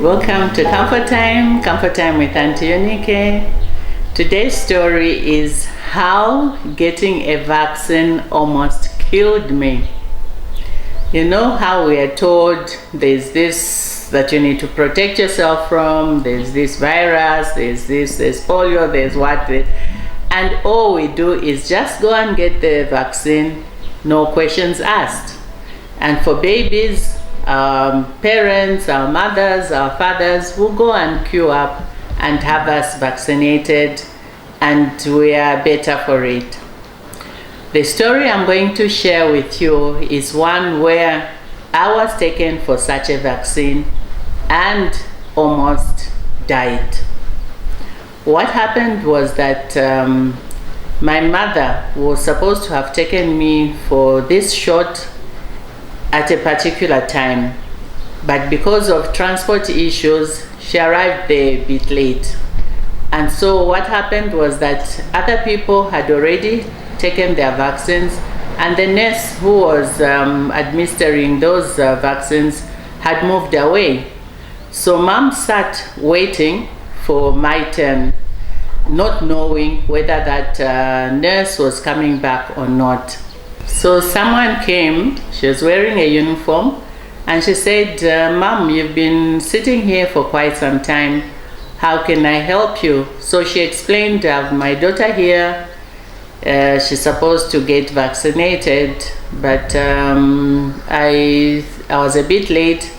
Welcome to Comfort Time with Aunty Yunike. Today's story is how getting a vaccine almost killed me. You know how we are told there's this that you need to protect yourself from, there's this virus, there's polio, there's what, and all we do is just go and get the vaccine, no questions asked. And for babies, parents, our mothers, our fathers will go and queue up and have us vaccinated, and we are better for it. The story I'm going to share with you is one where I was taken for such a vaccine and almost died. What happened was that my mother was supposed to have taken me for this shot at a particular time, but because of transport issues she arrived there a bit late. And so what happened was that other people had already taken their vaccines, and the nurse who was administering those vaccines had moved away. So mom sat waiting for my turn, not knowing whether that nurse was coming back or not. So someone came, she was wearing a uniform, and she said, Mom, you've been sitting here for quite some time. How can I help you? So she explained, my daughter here, she's supposed to get vaccinated, but I was a bit late.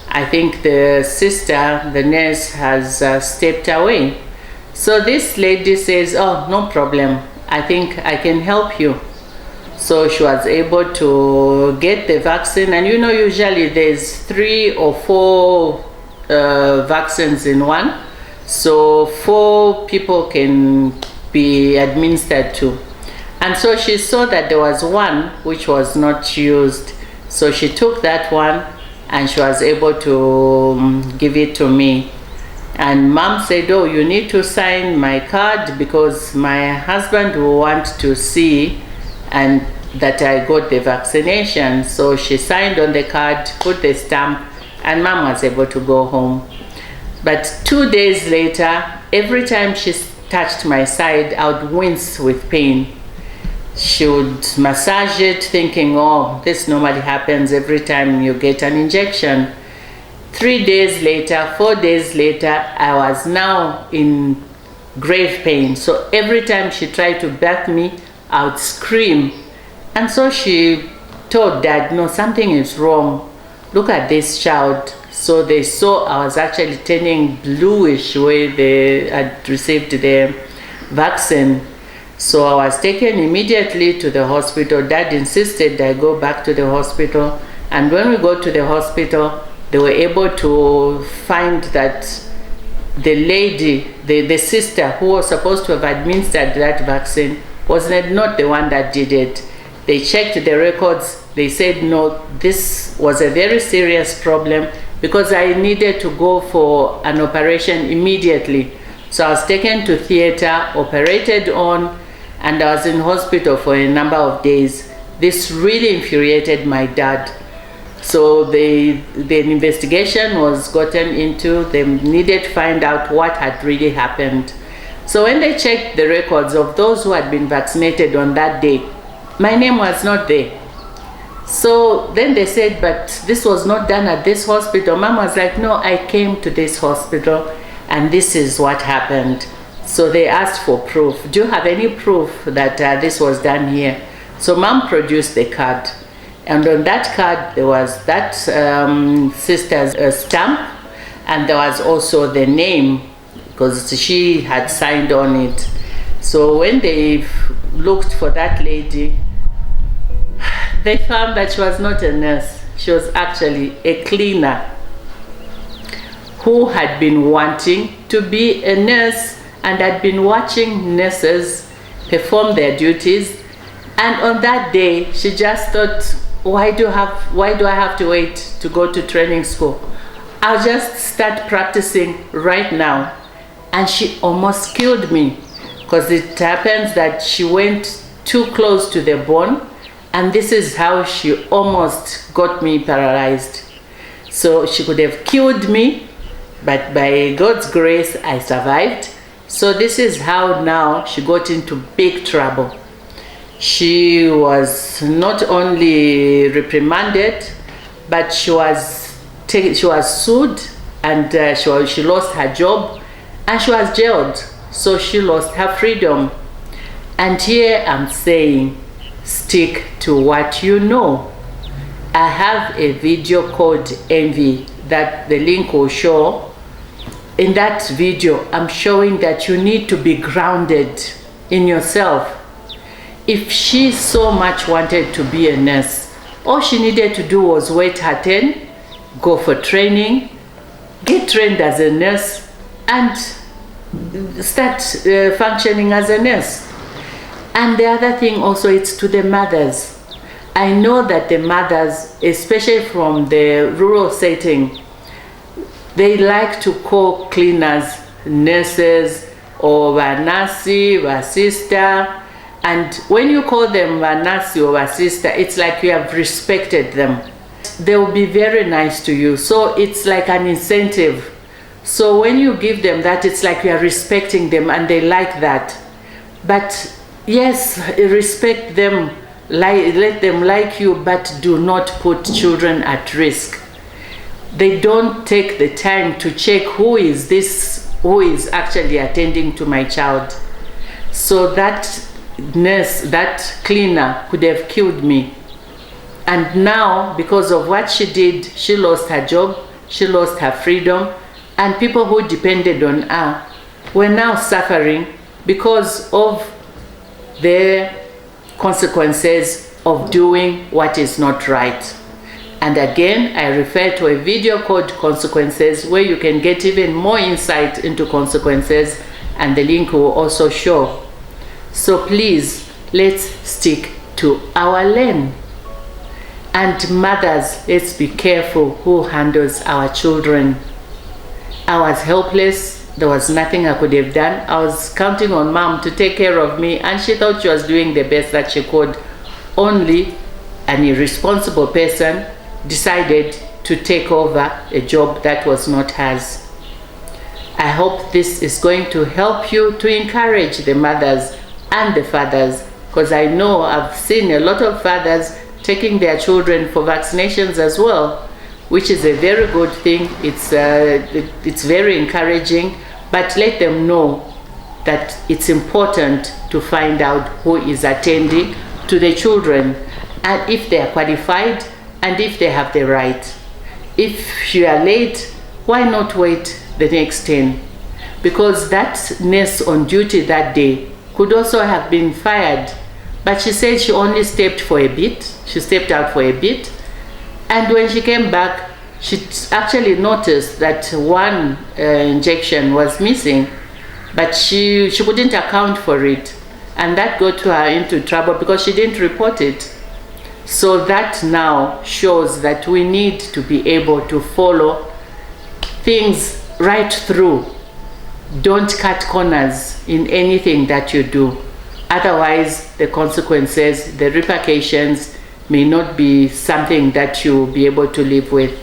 I think the sister, the nurse, has stepped away. So this lady says, oh, no problem. I think I can help you. So she was able to get the vaccine, and you know, usually there's 3 or 4 vaccines in one, so 4 people can be administered to. And so she saw that there was one which was not used, so she took that one and she was able to give it to me. And mom said, oh, you need to sign my card because my husband will want to see and that I got the vaccination. So she signed on the card, put the stamp, and mom was able to go home. But 2 days later, every time she touched my side, I would wince with pain. She would massage it thinking, oh, this normally happens every time you get an injection. 3 days later, 4 days later, I was now in grave pain. So every time she tried to back me, I would scream. And so she told Dad, no, something is wrong. Look at this child. So they saw I was actually turning bluish where they had received the vaccine. So I was taken immediately to the hospital. Dad insisted I go back to the hospital. And when we go to the hospital, they were able to find that the lady, the sister who was supposed to have administered that vaccine was not the one that did it. They checked the records. They said, no, this was a very serious problem because I needed to go for an operation immediately. So I was taken to theater, operated on, and I was in hospital for a number of days. This really infuriated my dad. So the investigation was gotten into. They needed to find out what had really happened. So when they checked the records of those who had been vaccinated on that day, my name was not there. So then they said, but this was not done at this hospital. Mom was like, no, I came to this hospital and this is what happened. So they asked for proof. Do you have any proof that this was done here? So mom produced the card. And on that card, there was that sister's stamp, and there was also the name because she had signed on it. So when they looked for that lady, they found that she was not a nurse. She was actually a cleaner who had been wanting to be a nurse and had been watching nurses perform their duties. And on that day, she just thought, why do I have to wait to go to training school? I'll just start practicing right now. And she almost killed me because it happens that she went too close to the bone, and this is how she almost got me paralyzed. So she could have killed me but by God's grace I survived. So this is how now she got into big trouble. She was not only reprimanded, but she was sued, and she lost her job, and she was jailed. So she lost her freedom. And here I'm saying, stick to what you know. I have a video called Envy that the link will show. In that video, I'm showing that you need to be grounded in yourself. If she so much wanted to be a nurse, all she needed to do was wait her turn, go for training, get trained as a nurse, and start functioning as a nurse. And the other thing also, it's to the mothers. I know that the mothers, especially from the rural setting, they like to call cleaners nurses or vanasi, vasista. And when you call them vanasi or vasista, it's like you have respected them. They will be very nice to you. So it's like an incentive. So when you give them that, it's like you are respecting them, and they like that. But yes, respect them, let them like you, but do not put children at risk. They don't take the time to check who is actually attending to my child. So that nurse, that cleaner could have killed me. And now, because of what she did, she lost her job, she lost her freedom, and people who depended on her were now suffering because of the consequences of doing what is not right. And again, I refer to a video called Consequences, where you can get even more insight into consequences, and the link will also show. So please, let's stick to our lane. And mothers, let's be careful who handles our children. I was helpless. There was nothing I could have done. I was counting on mom to take care of me, and she thought she was doing the best that she could. Only an irresponsible person decided to take over a job that was not hers. I hope this is going to help you to encourage the mothers and the fathers, because I know I've seen a lot of fathers taking their children for vaccinations as well, which is a very good thing. It's very encouraging, but let them know that it's important to find out who is attending to the children, and if they are qualified, and if they have the right. If you are late, why not wait the next 10? Because that nurse on duty that day could also have been fired, but she said she only stepped for a bit. She stepped out for a bit, and when she came back, she actually noticed that one injection was missing, but she couldn't account for it, and that got her into trouble because she didn't report it. So that now shows that we need to be able to follow things right through. Don't cut corners in anything that you do. Otherwise, the consequences, the repercussions may not be something that you'll be able to live with.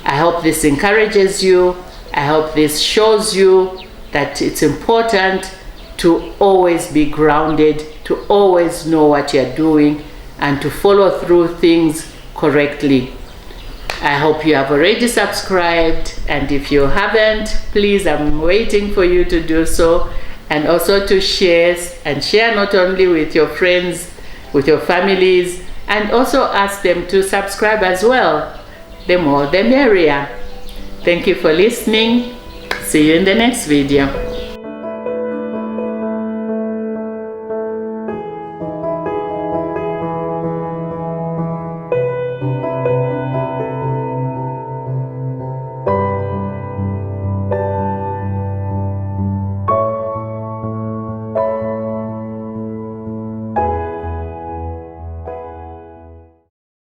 I hope this encourages you. I hope this shows you that it's important to always be grounded, to always know what you're doing, and to follow through things correctly. I hope you have already subscribed, and if you haven't, please, I'm waiting for you to do so, and also to share, and share not only with your friends, with your families, and also ask them to subscribe as well. The more the merrier. Thank you for listening. See you in the next video.